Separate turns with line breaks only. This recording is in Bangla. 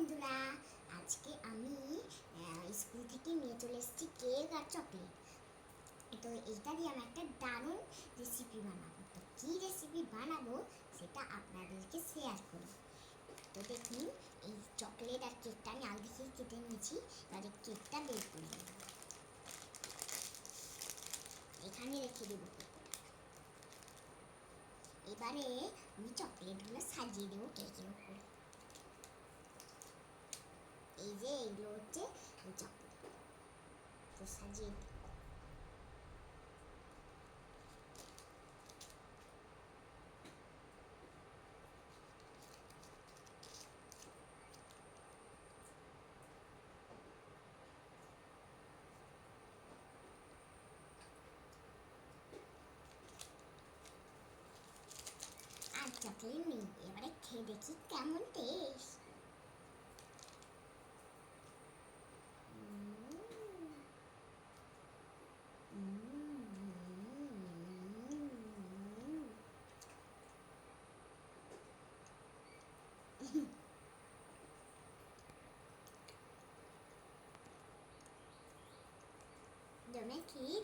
বন্ধুরা, আজকে আমি স্কুল থেকে নিয়ে চলে এসেছি কেক আর চকলেট। তো এইটা দিয়ে আমি একটা দারুণ রেসিপি বানাবো। তো কী রেসিপি বানাবো সেটা আপনাদেরকে শেয়ার করি। তো দেখুন, এই চকলেট আর কেকটা আমি আগে থেকে কেটে নিয়েছি। এবারে কেকটা বের করে নেব, এখানে রেখে দেবো কেকটা। এবারে আমি চকলেটগুলো সাজিয়ে দেবো কেকের উপরে। এই যে এগুলো হচ্ছে চকলেট, তো সাজিয়ে দিই। আর চকলেট নেই, এবারে খেয়ে দেখি কেমন টেস্ট। জমে ক্ষীর।